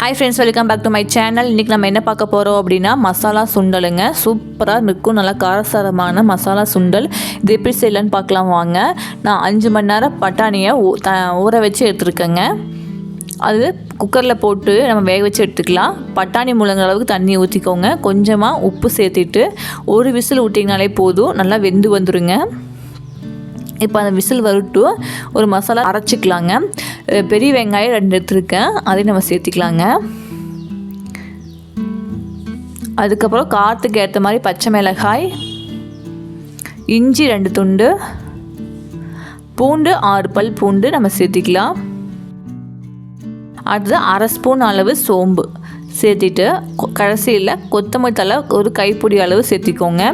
Hi friends, welcome back to my channel. இன்றைக்கி நம்ம என்ன பார்க்க போகிறோம் அப்படின்னா மசாலா சுண்டலுங்க. சூப்பராக இருக்கும், நல்லா காரசாரமான மசாலா சுண்டல். இது எப்படி செய்யலான்னு பார்க்கலாம் வாங்க. நான் 5 மணி நேரம் பட்டாணியை ஊற வச்சு எடுத்துருக்கேங்க. அது குக்கரில் போட்டு நம்ம வேக வச்சு எடுத்துக்கலாம். பட்டாணி முழுங்குற அளவுக்கு தண்ணி ஊற்றிக்கோங்க. கொஞ்சமாக உப்பு சேர்த்துட்டு ஒரு விசில் விட்டிங்கனாலே போதும், நல்லா வெந்து வந்துடுங்க. இப்போ அந்த விசில் வரட்டும், ஒரு மசாலா அரைச்சிக்கலாங்க. பெரிய வெங்காயம் 2 எடுத்துருக்கேன், அதையும் நம்ம சேர்த்திக்கலாங்க. அதுக்கப்புறம் காரத்துக்கு ஏற்ற மாதிரி பச்சை மிளகாய், இஞ்சி 2 துண்டு, பூண்டு 6 பல் பூண்டு நம்ம சேர்த்திக்கலாம். அடுத்து 1/2 ஸ்பூன் அளவு சோம்பு சேர்த்திட்டு கடைசியில் கொத்தமல்லி தழை ஒரு கைப்பிடி அளவு சேர்த்திக்கோங்க.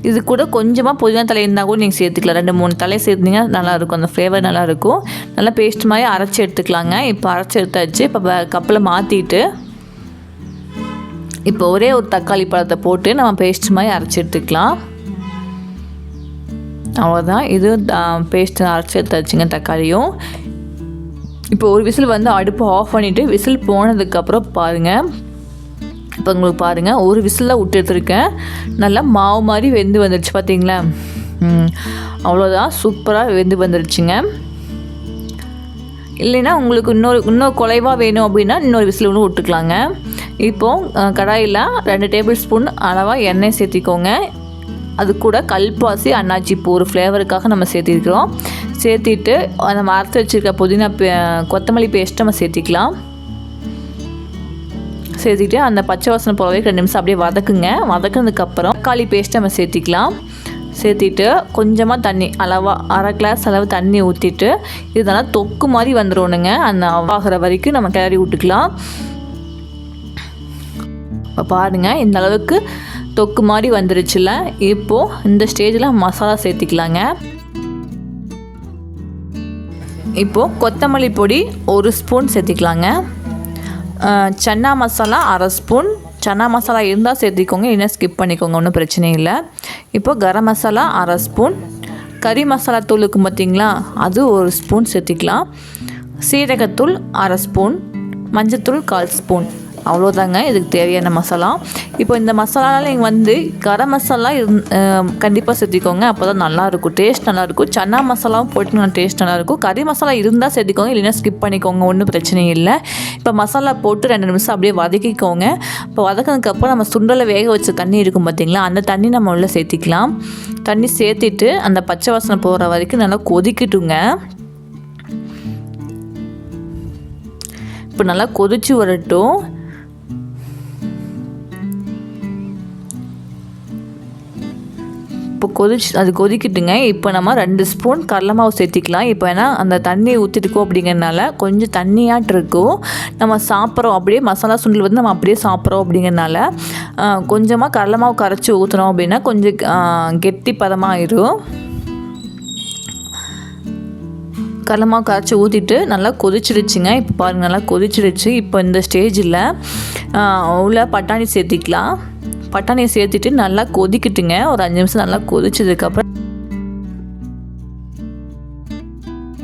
இது கூட கொஞ்சமாக புதினா தலை இருந்தால் கூட நீங்கள் சேர்த்துக்கலாம். 2-3 தலை சேர்த்திங்கன்னா நல்லாயிருக்கும், அந்த ஃப்ளேவர் நல்லாயிருக்கும். நல்லா பேஸ்ட் மாதிரி அரைச்சி எடுத்துக்கலாங்க. இப்போ அரைச்சி எடுத்தாச்சு. இப்போ கப்பில் மாற்றிட்டு இப்போ ஒரே ஒரு தக்காளி பழத்தை போட்டு நம்ம பேஸ்ட் மாதிரி அரைச்சி எடுத்துக்கலாம். அவ்வளோதான், இது பேஸ்ட்டு அரைச்சி எடுத்தாச்சுங்க தக்காளியும். இப்போ ஒரு விசில் வந்து அடுப்பு ஆஃப் பண்ணிவிட்டு விசில் போனதுக்கப்புறம் பாருங்கள். இப்போ உங்களுக்கு பாருங்கள், ஒரு விசிலில் விட்டு எடுத்துருக்கேன். நல்லா மாவு மாதிரி வெந்து வந்துடுச்சு பார்த்தீங்களா? அவ்வளோதான், சூப்பராக வெந்து வந்துடுச்சுங்க. இல்லைன்னா உங்களுக்கு இன்னொரு குலைவாக வேணும் அப்படின்னா இன்னொரு விசில் ஒன்று விட்டுக்கலாங்க. இப்போது கடாயில் 2 டேபிள் ஸ்பூன் அளவாக எண்ணெய் சேர்த்திக்கோங்க. அது கூட கல்பாசி அன்னாச்சி பூ ஒரு ஃப்ளேவருக்காக நம்ம சேர்த்திருக்கிறோம். சேர்த்திட்டு நம்ம அரைச்சி வச்சுருக்க புதினா கொத்தமல்லி பேஸ்ட்டு நம்ம சேர்த்திக்கலாம். சேர்த்திட்டு அந்த பச்சை வாசனை போகவே 2 நிமிஷம் அப்படியே வதக்குங்க. வதக்குனதுக்கப்புறம் தக்காளி பேஸ்ட்டை நம்ம சேர்த்திக்கலாம். சேர்த்திட்டு கொஞ்சமாக தண்ணி அளவாக 1/2 கிளாஸ் அளவு தண்ணி ஊற்றிட்டு இதெல்லாம் தொக்கு மாதிரி வந்துடணுங்க. அந்த ஆகிற வரைக்கும் நம்ம கிளறி விட்டுக்கலாம். இப்போ பாருங்கள், இந்த அளவுக்கு தொக்கு மாதிரி வந்துருச்சுல. இப்போது இந்த ஸ்டேஜில் மசாலா சேர்த்திக்கலாங்க. இப்போது கொத்தமல்லி பொடி 1 ஸ்பூன் சேர்த்திக்கலாங்க. சன்னா மசாலா 1/2 ஸ்பூன். சன்னா மசாலா இருந்தால் சேர்த்திக்கோங்க, இல்லைன்னா ஸ்கிப் பண்ணிக்கோங்க, ஒன்றும் பிரச்சனை இல்லை. இப்போ கரம் மசாலா 1/2 ஸ்பூன். கறி மசாலா தூள் இருக்கும் பார்த்திங்களா, அது 1 ஸ்பூன் சேர்த்திக்கலாம். சீரகத்தூள் 1/2 ஸ்பூன். மஞ்சத்தூள் 1/4 ஸ்பூன். அவ்வளோதாங்க இதுக்கு தேவையான மசாலா. இப்போ இந்த மசாலாவில் நீங்கள் வந்து கரம் மசாலா கண்டிப்பாக சேர்த்திக்கோங்க, அப்போ தான் நல்லாயிருக்கும், டேஸ்ட் நல்லாயிருக்கும். சன்னா மசாலாவும் போட்டு டேஸ்ட் நல்லாயிருக்கும். கறி மசாலா இருந்தால் சேர்த்திக்கோங்க, இல்லைன்னா ஸ்கிப் பண்ணிக்கோங்க, ஒன்றும் பிரச்சனை இல்லை. இப்போ மசாலா போட்டு 2 நிமிஷம் அப்படியே வதக்கிக்கோங்க. இப்போ வதக்கினதுக்கப்புறம் நம்ம சுண்டலை வேக வச்ச தண்ணி இருக்கும் பார்த்திங்களா, அந்த தண்ணி நம்ம உள்ளே சேர்த்திக்கலாம். தண்ணி சேர்த்திட்டு அந்த பச்சை வாசனை போகிற வரைக்கும் நல்லா கொதிக்கட்டுங்க. இப்போ நல்லா கொதிச்சு வரட்டும். இப்போ அது கொதிக்கிட்டுங்க. இப்போ நம்ம 2 ஸ்பூன் கடலை மாவு சேர்த்திக்கலாம். இப்போ ஏன்னா அந்த தண்ணி ஊற்றிருக்கோம் அப்படிங்கிறனால கொஞ்சம் தண்ணியாட்டு இருக்கும். நம்ம சாப்பிட்றோம் அப்படியே மசாலா சுண்டல் வந்து நம்ம அப்படியே சாப்பிட்றோம் அப்படிங்கிறனால கொஞ்சமாக கடலை மாவு கரைச்சி ஊற்றினோம் அப்படின்னா கொஞ்சம் கெட்டி பதமாகிடும். கடலை மாவு கரைச்சி ஊற்றிட்டு நல்லா கொதிச்சிடுச்சுங்க. இப்போ பாருங்கள், நல்லா கொதிச்சிடுச்சு. இப்போ இந்த ஸ்டேஜில் உள்ள பட்டாணி சேர்த்திக்கலாம். பட்டாணியை சேர்த்துட்டு நல்லா கொதிக்கிட்டுங்க. ஒரு 5 நிமிஷம் நல்லா கொதிச்சதுக்கப்புறம்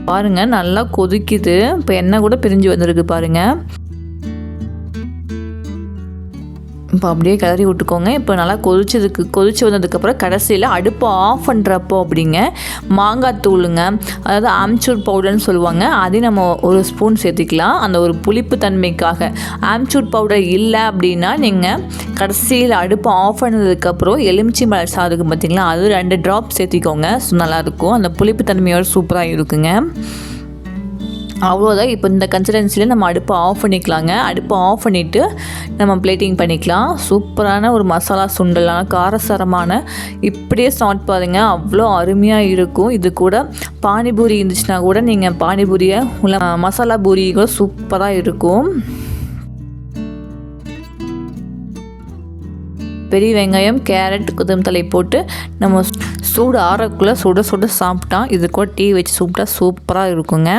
பாருங்கள், நல்லா கொதிக்குது. இப்போ எண்ணெய் கூட பிரிஞ்சு வந்திருக்கு பாருங்கள். இப்போ அப்படியே கிளறி விட்டுக்கோங்க. இப்போ நல்லா கொதிச்சு வந்ததுக்கப்புறம் கடைசியில் அடுப்பு ஆஃப் பண்ணுறப்போ அப்படிங்க மாங்காய் தூளுங்க, அதாவது ஆம்ச்சூர் பவுடர்னு சொல்லுவாங்க, அதையும் நம்ம 1 ஸ்பூன் சேர்த்திக்கலாம். அந்த ஒரு புளிப்பு தன்மைக்காக. ஆம்ச்சூர் பவுடர் இல்லை அப்படின்னா நீங்கள் கடைசியில் அடுப்பு ஆஃப் பண்ணதுக்கப்புறம் எலுமிச்சை மலர் சாதுக்கு பார்த்திங்களா, அது 2 ட்ராப் சேர்த்திக்கோங்க. நல்லாயிருக்கும், அந்த புளிப்பு தன்மையோடு சூப்பராக இருக்குங்க. அவ்வளோதான். இப்போ இந்த கன்சிஸ்டன்சியில் நம்ம அடுப்பை ஆஃப் பண்ணிக்கலாங்க. அடுப்பை ஆஃப் பண்ணிவிட்டு நம்ம பிளேட்டிங் பண்ணிக்கலாம். சூப்பரான ஒரு மசாலா சுண்டலான காரசாரமான இப்படியே ஸ்டார்ட் பாருங்க, அவ்வளோ அருமையாக இருக்கும். இது கூட பானிபூரி இருந்துச்சுன்னா கூட நீங்கள் பானிபூரியை உள்ள மசாலா பூரி கூட சூப்பராக இருக்கும். பெரிய வெங்காயம், கேரட், கொத்தமல்லி போட்டு நம்ம சூடு ஆறக்குள்ளே சுட சாப்பிட்டா இது கூட டீ வச்சு சாப்பிட்டா சூப்பராக இருக்குங்க.